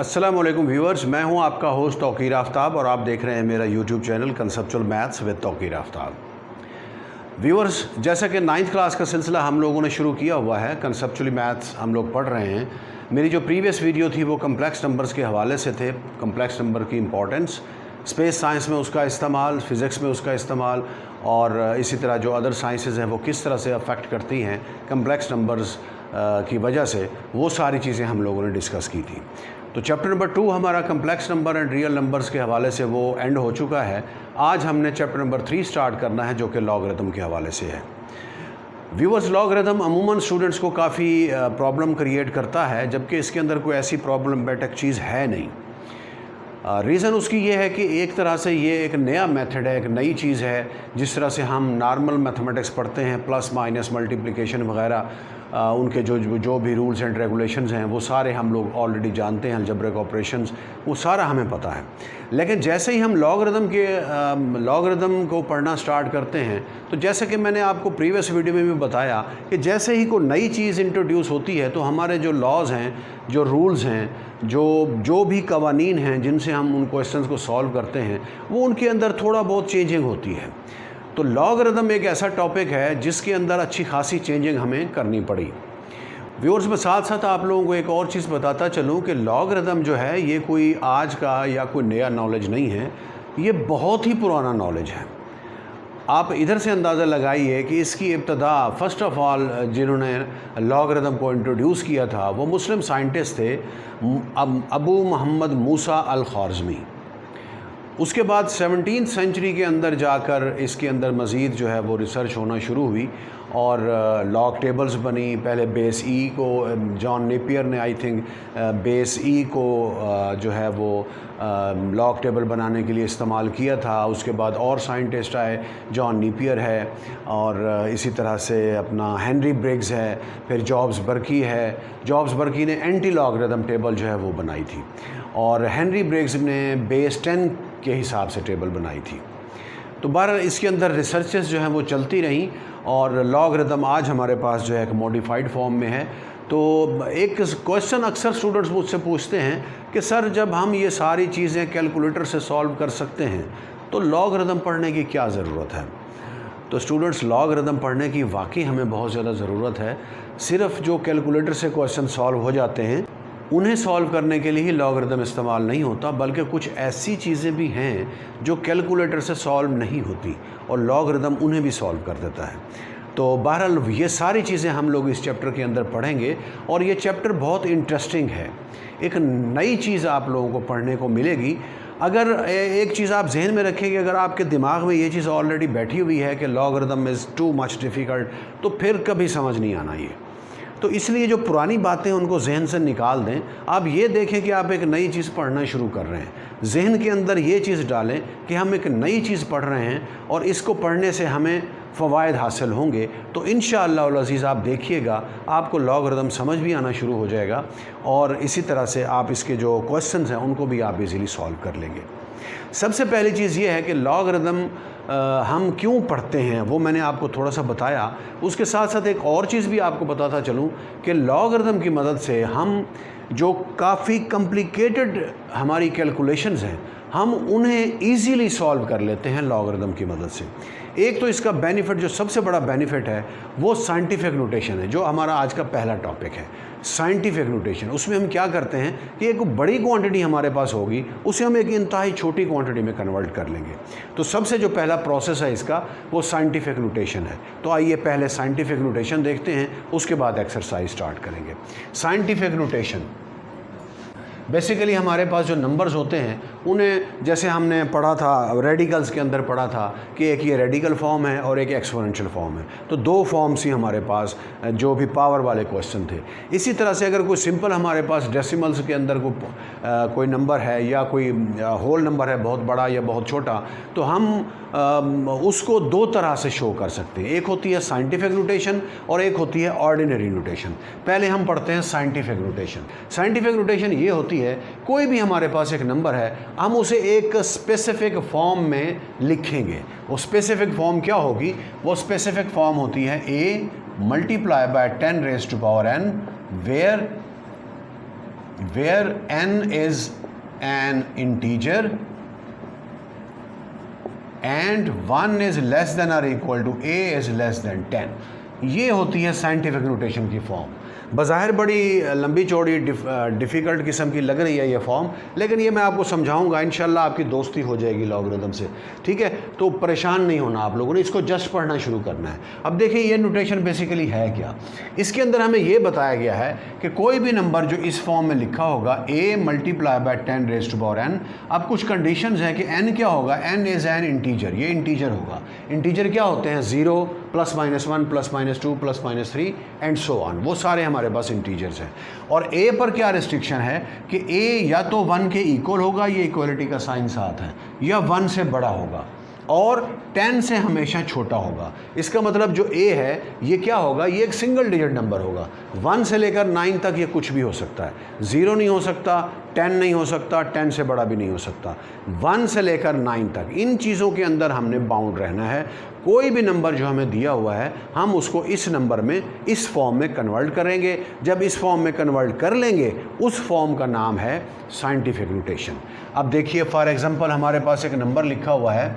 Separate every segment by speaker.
Speaker 1: अस्सलाम वालेकुम व्यूअर्स, मैं हूं आपका होस्ट तौकीर आफ्ताब और आप देख रहे हैं मेरा YouTube channel conceptual maths with Tauqeer Aftab. Viewers, जैसा कि 9th क्लास का सिलसिला हम लोगों ने शुरू किया हुआ है, कंसेप्चुअली मैथ्स हम लोग पढ़ रहे हैं। मेरी जो प्रीवियस वीडियो थी वो कम्प्लेक्स नंबर्स के हवाले से थे, कम्प्लेक्स नंबर की इंपॉर्टेंस, स्पेस साइंस में उसका इस्तेमाल, फ़िज़िक्स में उसका इस्तेमाल और इसी तरह जो अदर साइंसेज हैं वो किस तरह से अफेक्ट करती हैं कम्प्लेक्स नंबर्स की वजह से, वो सारी चीज़ें हम लोगों ने डिस्कस की थी। तो चैप्टर नंबर 2 हमारा complex number and real numbers के हवाले से वो एंड हो चुका है। आज हमने चैप्टर नंबर 3 स्टार्ट करना है जो कि लॉगरिथम के हवाले से है। व्यूअर्स, लॉगरिथम अमूमन स्टूडेंट्स को काफ़ी प्रॉब्लम क्रिएट करता है, जबकि इसके अंदर कोई ऐसी प्रॉब्लमेटिक चीज़ है नहीं। रीज़न उसकी ये है कि एक तरह से ये एक नया मेथड है, एक नई चीज़ है। जिस तरह से हम नॉर्मल मैथमेटिक्स पढ़ते हैं, प्लस माइनस मल्टीप्लिकेशन वगैरह, उनके जो भी रूल्स एंड रेगुलेशंस हैं वो सारे हम लोग ऑलरेडी जानते हैं, अलजेब्रिक ऑपरेशंस वो सारा हमें पता है। लेकिन जैसे ही हम लॉगरिथम को पढ़ना स्टार्ट करते हैं, तो जैसे कि मैंने आपको प्रीवियस वीडियो में भी बताया कि जैसे ही कोई नई चीज़ इंट्रोड्यूस होती है तो हमारे जो लॉज हैं, जो रूल्स हैं, जो भी कवानीन हैं जिनसे हम उन क्वेश्चंस को सॉल्व करते हैं, वो उनके अंदर थोड़ा बहुत चेंजिंग होती है। तो लॉगरिथम एक ऐसा टॉपिक है जिसके अंदर अच्छी खासी चेंजिंग हमें करनी पड़ी। व्यूअर्स, में साथ साथ आप लोगों को एक और चीज़ बताता चलूँ कि लॉगरिथम जो है ये कोई आज का या कोई नया नॉलेज नहीं है, ये बहुत ही पुराना नॉलेज है। आप इधर से अंदाज़ा लगाइए कि इसकी इब्तदा फ़र्स्ट ऑफ़ ऑल जिन्होंने लॉगरिथम को इंट्रोड्यूस किया था वो मुस्लिम साइंटिस्ट थे, अबू मोहम्मद मूसा अल ख़्वारिज़मी। उसके बाद 17th सेंचुरी के अंदर जाकर इसके अंदर मज़ीद जो है वो रिसर्च होना शुरू हुई और लॉग टेबल्स बनी। पहले बेस ई को जॉन नेपियर ने आई थिंक बेस ई को जो है वो लॉग टेबल बनाने के लिए इस्तेमाल किया था। उसके बाद और साइंटिस्ट आए, जॉन नेपियर है और इसी तरह से अपना हेनरी ब्रिग्स है, फिर जॉब्स बर्की है। जॉब्स बर्की ने एंटी लॉगरिथम टेबल जो है वो बनाई थी और हेनरी ब्रिग्स ने बेस 10 के हिसाब से टेबल बनाई थी। तो बहरहाल इसके अंदर रिसर्चेस जो हैं वो चलती रहीं और लॉगरिथम आज हमारे पास जो है एक मॉडिफाइड फॉर्म में है। तो एक क्वेश्चन अक्सर स्टूडेंट्स मुझसे पूछते हैं कि सर, जब हम ये सारी चीज़ें कैलकुलेटर से सॉल्व कर सकते हैं तो लॉगरिथम पढ़ने की क्या ज़रूरत है। तो स्टूडेंट्स, लॉगरिथम पढ़ने की वाकई हमें बहुत ज़्यादा ज़रूरत है। सिर्फ़ जो कैलकुलेटर से क्वेश्चन सॉल्व हो जाते हैं उन्हें सॉल्व करने के लिए ही लॉगरिथम इस्तेमाल नहीं होता, बल्कि कुछ ऐसी चीज़ें भी हैं जो कैलकुलेटर से सॉल्व नहीं होती और लॉगरिथम उन्हें भी सॉल्व कर देता है। तो बहरहाल ये सारी चीज़ें हम लोग इस चैप्टर के अंदर पढ़ेंगे और ये चैप्टर बहुत इंटरेस्टिंग है। एक नई चीज़ आप लोगों को पढ़ने को मिलेगी। अगर एक चीज़ आप जहन में रखें कि अगर आपके दिमाग में ये चीज़ ऑलरेडी बैठी हुई है कि logarithm is too much difficult, तो फिर कभी समझ नहीं आना ये। तो इसलिए जो पुरानी बातें हैं उनको जहन से निकाल दें। आप ये देखें कि आप एक नई चीज़ पढ़ना शुरू कर रहे हैं, जहन के अंदर ये चीज़ डालें कि हम एक नई चीज़ पढ़ रहे हैं और इसको पढ़ने से हमें फ़वाइद हासिल होंगे। तो इंशाअल्लाह अज़ीज़ आप देखिएगा आपको लॉगरिथम समझ भी आना शुरू हो जाएगा और इसी तरह से आप इसके जो क्वेश्चंस हैं उनको भी आप इजीली सॉल्व कर लेंगे। सबसे पहली चीज़ ये है कि लॉगरिथम हम क्यों पढ़ते हैं वो मैंने आपको थोड़ा सा बताया। उसके साथ साथ एक और चीज़ भी आपको बताता चलूँ कि लॉगरिथम की मदद से हम जो काफ़ी कॉम्प्लिकेटेड हमारी कैलकुलेशंस हैं हम उन्हें ईज़िली सॉल्व कर लेते हैं लॉगरिथम की मदद से। एक तो इसका बेनिफिट, जो सबसे बड़ा बेनिफिट है वो साइंटिफिक नोटेशन है, जो हमारा आज का पहला टॉपिक है, साइंटिफिक नोटेशन। उसमें हम क्या करते हैं कि एक बड़ी क्वांटिटी हमारे पास होगी, उसे हम एक इंतहाई छोटी क्वांटिटी में कन्वर्ट कर लेंगे। तो सबसे जो पहला प्रोसेस है इसका वो साइंटिफिक नोटेशन है। तो आइए पहले साइंटिफिक नोटेशन देखते हैं, उसके बाद एक्सरसाइज स्टार्ट करेंगे। साइंटिफिक नोटेशन बेसिकली हमारे पास जो नंबर्स होते हैं उन्हें, जैसे हमने पढ़ा था रेडिकल्स के अंदर पढ़ा था कि एक ये रेडिकल फॉर्म है और एक एक्सपोनेंशियल फॉर्म है। तो दो फॉर्म्स ही हमारे पास जो भी पावर वाले क्वेश्चन थे। इसी तरह से अगर कोई सिंपल हमारे पास डेसिमल्स के अंदर कोई नंबर है या कोई होल नंबर है, बहुत बड़ा या बहुत छोटा, तो हम उसको दो तरह से शो कर सकते हैं। एक होती है साइंटिफिक नोटेशन और एक होती है ऑर्डिनरी नोटेशन। पहले हम पढ़ते हैं साइंटिफिक नोटेशन। साइंटिफिक नोटेशन ये होती है, कोई भी हमारे पास एक नंबर है, हम उसे एक स्पेसिफिक फॉर्म में लिखेंगे। वो स्पेसिफिक फॉर्म क्या होगी? वो स्पेसिफिक फॉर्म होती है a multiply by 10 raise to power n, where where n is an integer and 1 is less than or equal to a is less than 10, ये होती है साइंटिफिक नोटेशन की फॉर्म। बज़ाहिर बड़ी लंबी चौड़ी डिफ़िकल्ट किस्म की लग रही है ये फॉर्म, लेकिन ये मैं आपको समझाऊंगा, इंशाल्लाह आपकी दोस्ती हो जाएगी लॉगरिदम से, ठीक है। तो परेशान नहीं होना आप लोगों ने, इसको जस्ट पढ़ना शुरू करना है। अब देखिए ये नोटेशन बेसिकली है क्या। इसके अंदर हमें ये बताया गया है कि कोई भी नंबर जो इस फॉर्म में लिखा होगा a multiply by 10 raise to power n, अब कुछ कंडीशंस हैं कि n क्या होगा, n इज़ एन इंटीजर, ये इंटीजर होगा। इंटीजर क्या होते हैं, 0 +-1 +-2 +-3 एंड सो ऑन, वो सारे हमारे पास इंटीजर्स हैं। और a पर क्या रिस्ट्रिक्शन है कि a या तो 1 के इक्वल होगा, ये इक्वलिटी का साइन साथ है, या 1 से बड़ा होगा और 10 से हमेशा छोटा होगा। इसका मतलब जो a है ये क्या होगा, ये एक सिंगल डिजिट नंबर होगा। 1 से लेकर 9 तक ये कुछ भी हो सकता है, 0 नहीं हो सकता, 10 नहीं हो सकता, 10 से बड़ा भी नहीं हो सकता। 1 से लेकर 9 तक इन चीज़ों के अंदर हमने बाउंड रहना है। कोई भी नंबर जो हमें दिया हुआ है हम उसको इस नंबर में, इस फॉर्म में कन्वर्ट करेंगे। जब इस फॉर्म में कन्वर्ट कर लेंगे उस फॉर्म का नाम है साइंटिफिक नोटेशन। अब देखिए फॉर एग्जांपल हमारे पास एक नंबर लिखा हुआ है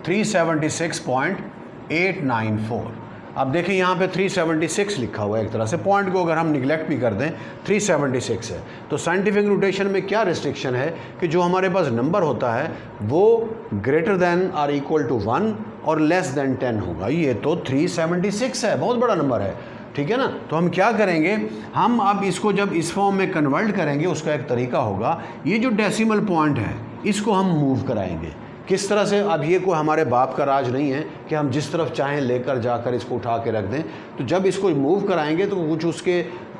Speaker 1: 376.894। अब देखिए यहाँ पे 376 लिखा हुआ है, एक तरह से पॉइंट को अगर हम निगलेक्ट भी कर दें 376 है। तो साइंटिफिक नोटेशन में क्या रिस्ट्रिक्शन है कि जो हमारे पास नंबर होता है वो ग्रेटर देन और इक्वल टू 1 और लेस देन 10 होगा। ये तो 376 है, बहुत बड़ा नंबर है, ठीक है ना। तो हम क्या करेंगे, हम अब इसको जब इस फॉर्म में कन्वर्ट करेंगे उसका एक तरीका होगा, ये जो डेसिमल पॉइंट है इसको हम मूव कराएंगे। किस तरह से, अब ये कोई हमारे बाप का राज नहीं है कि हम जिस तरफ चाहें लेकर जाकर इसको उठा के रख दें। तो जब इसको मूव कराएंगे तो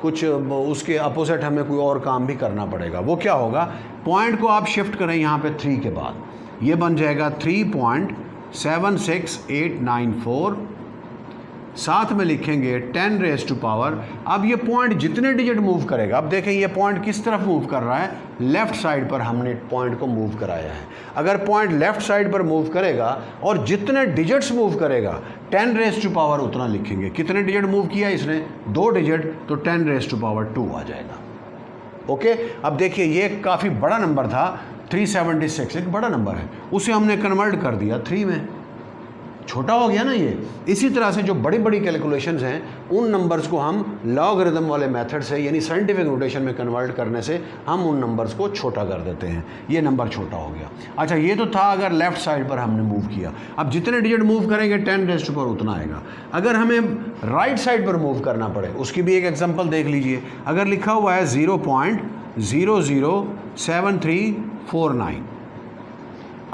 Speaker 1: कुछ उसके अपोजिट हमें कोई और काम भी करना पड़ेगा। वो क्या होगा, पॉइंट को आप शिफ्ट करें यहाँ पे 3 के बाद, ये बन जाएगा 3.76894, साथ में लिखेंगे 10 रेज़ टू पावर। अब ये पॉइंट जितने डिजिट मूव करेगा, अब देखें ये पॉइंट किस तरफ मूव कर रहा है, लेफ़्ट साइड पर हमने पॉइंट को मूव कराया है। अगर पॉइंट लेफ़्ट साइड पर मूव करेगा और जितने डिजिट्स मूव करेगा 10 रेज़ टू पावर उतना लिखेंगे। कितने डिजिट मूव किया इसने, 2 डिजिट, तो 10 रेज़ टू पावर 2 आ जाएगा। ओके, अब देखिए ये काफ़ी बड़ा नंबर था, 376 एक बड़ा नंबर है, उसे हमने कन्वर्ट कर दिया 3 में, छोटा हो गया ना ये। इसी तरह से जो बड़ी बड़ी कैलकुलेशंस हैं उन नंबर्स को हम लॉगरिदम वाले मेथड से, यानी साइंटिफिक नोटेशन में कन्वर्ट करने से हम उन नंबर्स को छोटा कर देते हैं। ये नंबर छोटा हो गया। अच्छा, ये तो था अगर लेफ़्ट साइड पर हमने मूव किया। अब जितने डिजिट मूव करेंगे 10 रेज़ टू पावर उतना आएगा। अगर हमें राइट साइड पर मूव करना पड़े, उसकी भी एक एग्जाम्पल देख लीजिए। अगर लिखा हुआ है 0.007349,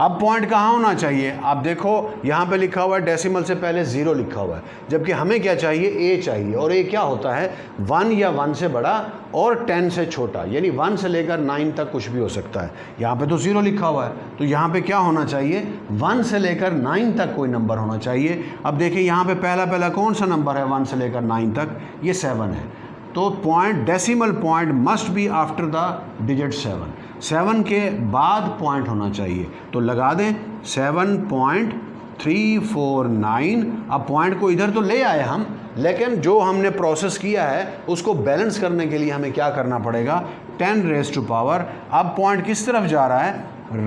Speaker 1: अब पॉइंट कहाँ होना चाहिए, आप देखो यहाँ पे लिखा हुआ है डेसिमल से पहले 0 लिखा हुआ है, जबकि हमें क्या चाहिए, a चाहिए। और a क्या होता है, 1 या 1 से बड़ा और 10 से छोटा, यानी 1 से लेकर 9 तक कुछ भी हो सकता है। यहाँ पे तो 0 लिखा हुआ है, तो यहाँ पे क्या होना चाहिए, 1 से लेकर 9 तक कोई नंबर होना चाहिए। अब देखिए यहाँ पे पहला कौन सा नंबर है 1 से लेकर 9 तक, ये 7 है। तो point, decimal point must be after the digit 7 के बाद पॉइंट होना चाहिए। तो लगा दें 7.349। अब पॉइंट को इधर तो ले आए हम, लेकिन जो हमने प्रोसेस किया है उसको बैलेंस करने के लिए हमें क्या करना पड़ेगा, 10 रेज़ टू पावर। अब पॉइंट किस तरफ जा रहा है,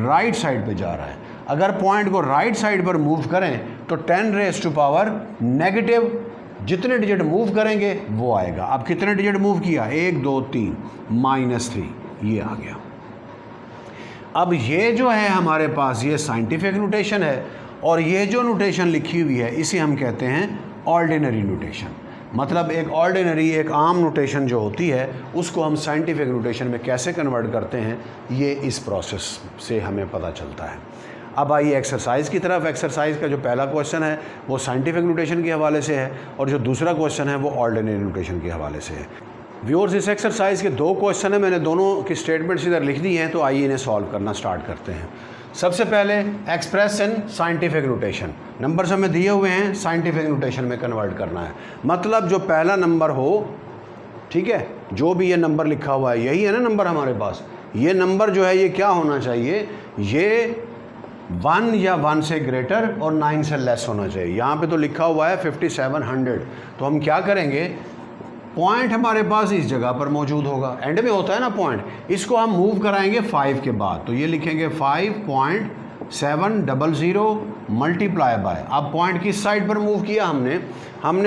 Speaker 1: राइट साइड पे जा रहा है। अगर पॉइंट को राइट साइड पर मूव करें तो 10 रेज़ टू पावर नेगेटिव, जितने डिजिट मूव करेंगे वो आएगा। अब कितने डिजिट मूव किया, 1 2 3, -3, ये आ गया। अब ये जो है हमारे पास ये साइंटिफिक नोटेशन है, और ये जो नोटेशन लिखी हुई है इसे हम कहते हैं ऑर्डिनरी नोटेशन। मतलब एक ऑर्डिनरी, एक आम नोटेशन जो होती है उसको हम साइंटिफिक नोटेशन में कैसे कन्वर्ट करते हैं, ये इस प्रोसेस से हमें पता चलता है। अब आइए एक्सरसाइज की तरफ। एक्सरसाइज का जो पहला क्वेश्चन है वो साइंटिफिक नोटेशन के हवाले से है, और जो दूसरा क्वेश्चन है वो ऑर्डिनरी नोटेशन के हवाले से है। व्यूअर्स, इस एक्सरसाइज के 2 क्वेश्चन हैं, मैंने दोनों की स्टेटमेंट्स इधर लिख दी हैं, तो आइए इन्हें सॉल्व करना स्टार्ट करते हैं। सबसे पहले express in scientific notation, numbers हमें दिए हुए हैं, साइंटिफिक नोटेशन में कन्वर्ट करना है। मतलब जो पहला नंबर हो, ठीक है, जो भी ये नंबर लिखा हुआ है यही है ना नंबर हमारे पास, ये नंबर जो है ये क्या होना चाहिए, ये 1 या 1 से ग्रेटर और 9 से लेस होना चाहिए। यहाँ पे तो लिखा हुआ है 5700, तो हम क्या करेंगे, पॉइंट हमारे पास इस जगह पर मौजूद होगा, एंड में होता है ना पॉइंट, इसको हम मूव कराएंगे 5 के बाद, तो ये लिखेंगे 5.700 मल्टीप्लाई बाय, अब पॉइंट किस साइड पर मूव किया हमने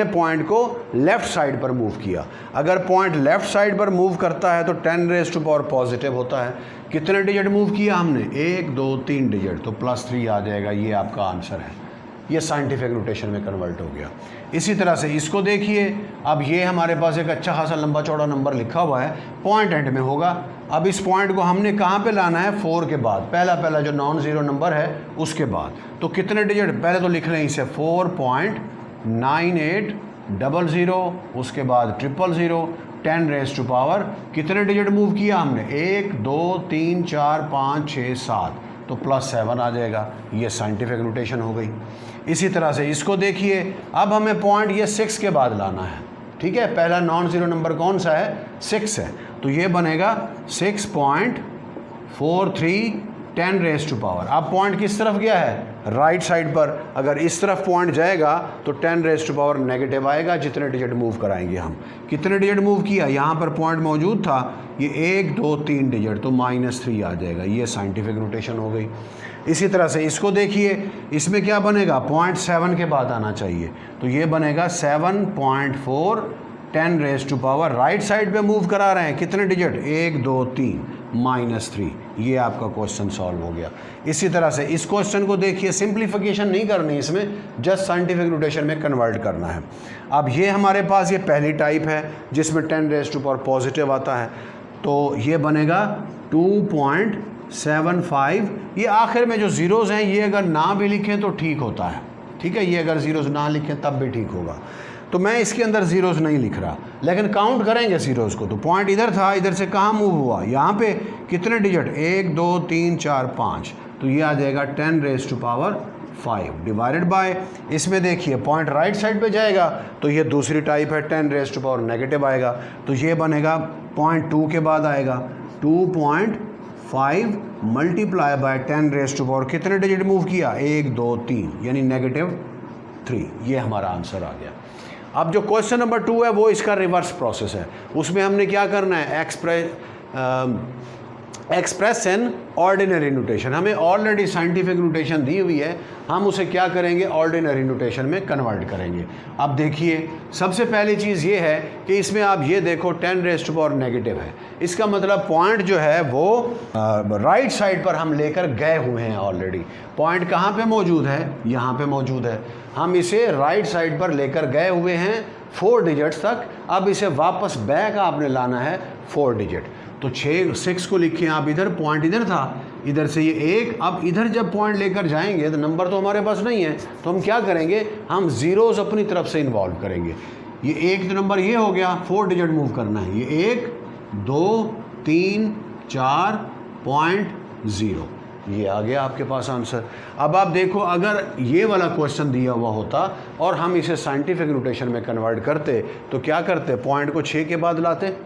Speaker 1: पॉइंट को लेफ़्ट साइड पर मूव किया। अगर पॉइंट लेफ़्ट साइड पर मूव करता है तो 10 रेज़ टू पावर पॉजिटिव होता है। कितने डिजिट मूव किया हमने, 1 2 3 डिजिट, तो +3 आ जाएगा, ये आपका आंसर है। ये साइंटिफिक नोटेशन में कन्वर्ट हो गया। इसी तरह से इसको देखिए, अब ये हमारे पास एक अच्छा खासा लंबा चौड़ा नंबर लिखा हुआ है, पॉइंट एंड में होगा। अब इस पॉइंट को हमने कहाँ पे लाना है, 4 के बाद, पहला जो नॉन ज़ीरो नंबर है उसके बाद। तो कितने डिजिट, पहले तो लिख लें इसे 4.9800, उसके बाद 000, 10 रेज़ टू पावर, कितने डिजिट मूव किया हमने, 1 2 3 4 5 6 7, तो +7 आ जाएगा। ये साइंटिफिक नोटेशन हो गई। इसी तरह से इसको देखिए, अब हमें पॉइंट ये 6 के बाद लाना है, ठीक है। पहला नॉन ज़ीरो नंबर कौन सा है, 6 है, तो ये बनेगा 6.43, 10 रेज़ टू पावर। अब पॉइंट किस तरफ गया है, राइट साइड पर। अगर इस तरफ पॉइंट जाएगा तो 10 रेज़ टू पावर नेगेटिव आएगा, जितने डिजिट मूव कराएंगे हम। कितने डिजिट मूव किया, यहाँ पर पॉइंट मौजूद था, ये 1 2 3 डिजिट, तो -3 आ जाएगा। ये साइंटिफिक नोटेशन हो गई। इसी तरह से इसको देखिए, इसमें क्या बनेगा, 0.7 के बाद आना चाहिए, तो ये बनेगा 7.4, 10 raise to power, right side पे मूव करा रहे हैं, कितने डिजिट, 1 2 3, -3। ये आपका क्वेश्चन सॉल्व हो गया। इसी तरह से इस क्वेश्चन को देखिए, सिंप्लीफिकेशन नहीं करनी इसमें, जस्ट साइंटिफिक नोटेशन में कन्वर्ट करना है। अब ये हमारे पास ये पहली टाइप है जिसमें 10 रेज़ टू पावर पॉजिटिव आता है, तो ये बनेगा 2.75। ये आखिर में जो ज़ीरोज़ हैं ये अगर ना भी लिखें तो ठीक होता है, ठीक है। ये अगर ज़ीरोज़ ना लिखें तब भी ठीक होगा। तो मैं इसके अंदर ज़ीरोज़ नहीं लिख रहा, लेकिन काउंट करेंगे ज़ीरोज़ को। तो पॉइंट इधर था, इधर से कहाँ मूव हुआ, यहाँ पे कितने डिजिट, 1 2 3 4 5, तो ये आ जाएगा 10 raise to power 5 divided by, इसमें देखिए पॉइंट राइट साइड पे जाएगा तो ये दूसरी टाइप है, 10 रेज़ टू पावर नेगेटिव आएगा, तो ये बनेगा 0.2 के बाद आएगा 2.5 multiply by 10 raise to power, कितने डिजिट मूव किया, 1 2 3, यानी -3। ये हमारा आंसर आ गया। अब जो क्वेश्चन नंबर 2 है वो इसका रिवर्स प्रोसेस है। उसमें हमने क्या करना है, एक्सप्रेस इन ऑर्डिनरी नोटेशन। हमें ऑलरेडी साइंटिफिक नोटेशन दी हुई है, हम उसे क्या करेंगे, ऑर्डिनरी नोटेशन में कन्वर्ट करेंगे। अब देखिए, सबसे पहली चीज़ ये है कि इसमें आप ये देखो 10 रेज़ टू पावर नेगेटिव है, इसका मतलब पॉइंट जो है वो राइट साइड पर हम लेकर गए हुए हैं ऑलरेडी। पॉइंट कहाँ पे मौजूद है, यहाँ पे मौजूद है, हम इसे राइट साइड पर लेकर गए हुए हैं 4 डिजिट्स तक। अब इसे वापस बैक आपने लाना है 4 डिजिट, तो 6 को लिखें आप इधर, पॉइंट इधर था, इधर से ये 1, अब इधर जब पॉइंट लेकर जाएंगे तो नंबर तो हमारे पास नहीं है, तो हम क्या करेंगे, हम ज़ीरोज़ अपनी तरफ से इन्वॉल्व करेंगे। ये 1 नंबर ये हो गया, 4 डिजिट मूव करना है, ये 1 2 3 4.0, ये आ गया आपके पास आंसर। अब आप देखो, अगर ये वाला क्वेश्चन दिया हुआ होता और हम इसे साइंटिफिक नोटेशन में कन्वर्ट करते तो क्या करते, पॉइंट को 6 के बाद लाते,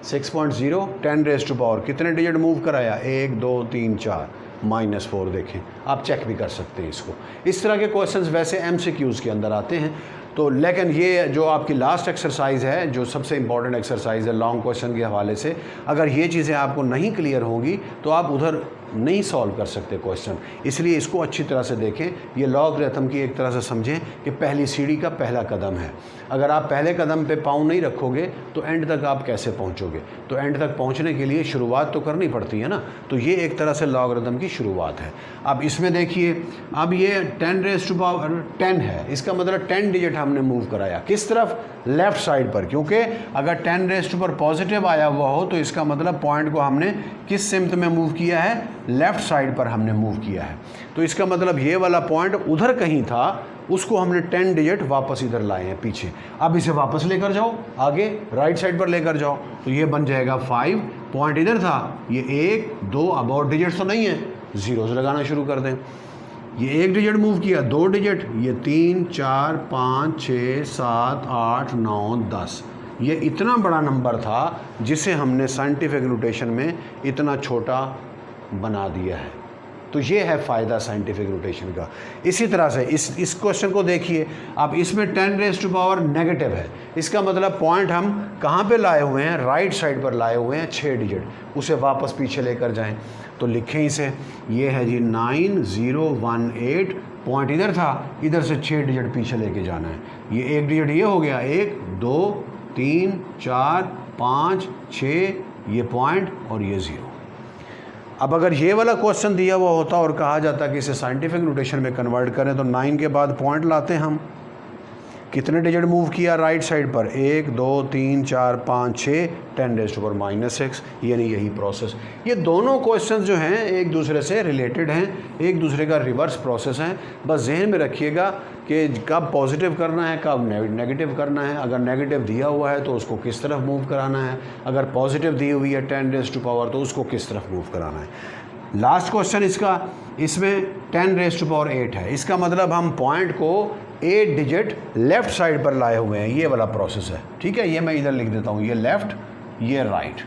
Speaker 1: 6.0, 10 रेज़ टू पावर, कितने डिजिट मूव कराया, 1 2 3 4, -4। देखें, आप चेक भी कर सकते हैं इसको। इस तरह के क्वेश्चंस वैसे MCQs के अंदर आते हैं। तो लेकिन ये जो आपकी लास्ट एक्सरसाइज है, जो सबसे इंपॉर्टेंट एक्सरसाइज है लॉन्ग क्वेश्चन के हवाले से, अगर ये चीज़ें आपको नहीं क्लियर होंगी तो आप उधर नहीं सॉल्व कर सकते क्वेश्चन। इसलिए इसको अच्छी तरह से देखें, ये लॉगरिथम की एक तरह से समझें कि पहली सीढ़ी का पहला कदम है। अगर आप पहले कदम पे पाँव नहीं रखोगे तो एंड तक आप कैसे पहुंचोगे, तो एंड तक पहुंचने के लिए शुरुआत तो करनी पड़ती है ना। तो ये एक तरह से लॉगरिथम की शुरुआत है। अब इसमें देखिए, अब ये 10 रेज़ टू पावर 10 है, इसका मतलब 10 डिजिट हमने मूव कराया, किस तरफ, लेफ़्ट साइड पर, क्योंकि अगर 10 रेज़ टू पावर पॉजिटिव आया हुआ हो तो इसका मतलब पॉइंट को हमने किस सिमत में मूव किया है, लेफ़्ट साइड पर हमने मूव किया है। तो इसका मतलब ये वाला पॉइंट उधर कहीं था, उसको हमने 10 डिजिट वापस इधर लाए हैं पीछे। अब इसे वापस लेकर जाओ आगे, राइट साइड पर लेकर जाओ, तो ये बन जाएगा 5, पॉइंट इधर था, ये 1 2, अब और डिजिट तो नहीं है, ज़ीरोज़ लगाना शुरू कर दें। ये 1 डिजिट मूव किया, 2 डिजिट, ये 3 4 5 6 7 8 9 10। ये इतना बड़ा नंबर था जिसे हमने साइंटिफिक नोटेशन में इतना छोटा बना दिया है। तो ये है फ़ायदा साइंटिफिक नोटेशन का। इसी तरह से इस क्वेश्चन को देखिए, अब इसमें 10 रेज़ टू पावर नेगेटिव है, इसका मतलब पॉइंट हम कहाँ पे लाए हुए हैं, राइट साइड पर लाए हुए हैं 6 डिजिट, उसे वापस पीछे लेकर जाएं। तो लिखें इसे, ये है जी 9018, पॉइंट इधर था, इधर से 6 डिजिट पीछे लेके जाना है। ये 1 डिजिट ये हो गया, 1 2 3 4 5 6, ये पॉइंट और ये 0। अब अगर ये वाला क्वेश्चन दिया हुआ होता और कहा जाता कि इसे साइंटिफिक नोटेशन में कन्वर्ट करें, तो 9 के बाद पॉइंट लाते हैं हम, कितने डिजिट मूव किया राइट साइड पर, 1 2 3 4 5 6, 10 रेज़ टू पावर -6, यानी यही प्रोसेस। ये दोनों क्वेश्चंस जो हैं एक दूसरे से रिलेटेड हैं, एक दूसरे का रिवर्स प्रोसेस हैं। बस जहन में रखिएगा कि कब पॉजिटिव करना है, कब नेगेटिव करना है। अगर नेगेटिव दिया हुआ है तो उसको किस तरफ मूव कराना है, अगर पॉजिटिव दी हुई है 10 रेज़ टू पावर तो उसको किस तरफ मूव कराना है। लास्ट क्वेश्चन इसका, इसमें 10 रेज़ टू पावर 8 है, इसका मतलब हम पॉइंट को 8 डिजिट लेफ़्ट साइड पर लाए हुए हैं, ये वाला प्रोसेस है। ठीक है, ये मैं इधर लिख देता हूँ, ये लेफ़्ट ये राइट।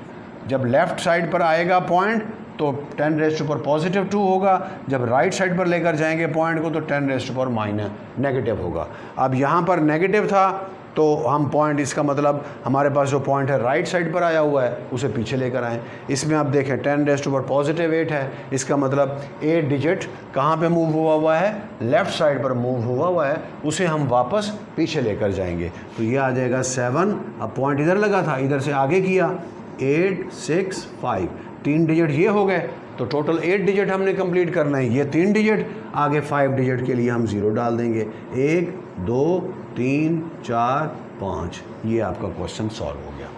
Speaker 1: जब लेफ़्ट साइड पर आएगा पॉइंट तो 10 रेज़ टू पावर +2 होगा, जब राइट साइड पर लेकर जाएंगे पॉइंट को तो 10 रेज़ टू पावर नेगेटिव होगा। अब यहाँ पर नेगेटिव था तो हम पॉइंट, इसका मतलब हमारे पास जो पॉइंट है राइट साइड पर आया हुआ है उसे पीछे लेकर आएँ। इसमें आप देखें 10 रेज़ टू पावर +8 है, इसका मतलब 8 डिजिट कहाँ पे मूव हुआ है, लेफ़्ट साइड पर मूव हुआ है, उसे हम वापस पीछे लेकर जाएंगे। तो ये आ जाएगा 7, अब पॉइंट इधर लगा था, इधर से आगे किया 8 6 5, 3 डिजिट ये हो गए, तो टोटल 8 डिजिट हमने कंप्लीट करना है। ये 3 डिजिट, आगे 5 डिजिट के लिए हम 0 डाल देंगे, 1 2 3 4 5, ये आपका क्वेश्चन सॉल्व हो गया।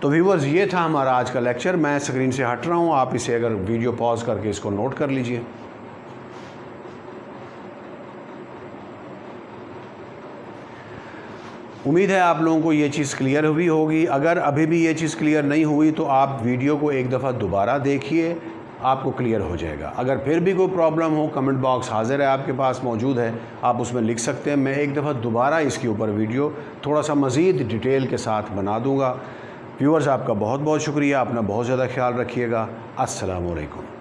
Speaker 1: तो व्यूअर्स, ये था हमारा आज का लेक्चर। मैं स्क्रीन से हट रहा हूँ, आप इसे अगर वीडियो पॉज करके इसको नोट कर लीजिए। उम्मीद है आप लोगों को ये चीज़ क्लियर हुई होगी। अगर अभी भी ये चीज़ क्लियर नहीं हुई तो आप वीडियो को एक दफ़ा दोबारा देखिए, आपको क्लियर हो जाएगा। अगर फिर भी कोई प्रॉब्लम हो, कमेंट बॉक्स हाजिर है, आपके पास मौजूद है, आप उसमें लिख सकते हैं। मैं एक दफ़ा दोबारा इसके ऊपर वीडियो थोड़ा सा मज़ीद डिटेल के साथ बना दूँगा। व्यूअर्स, आपका बहुत बहुत शुक्रिया, अपना बहुत ज़्यादा ख्याल रखिएगा। अस्सलामु अलैकुम।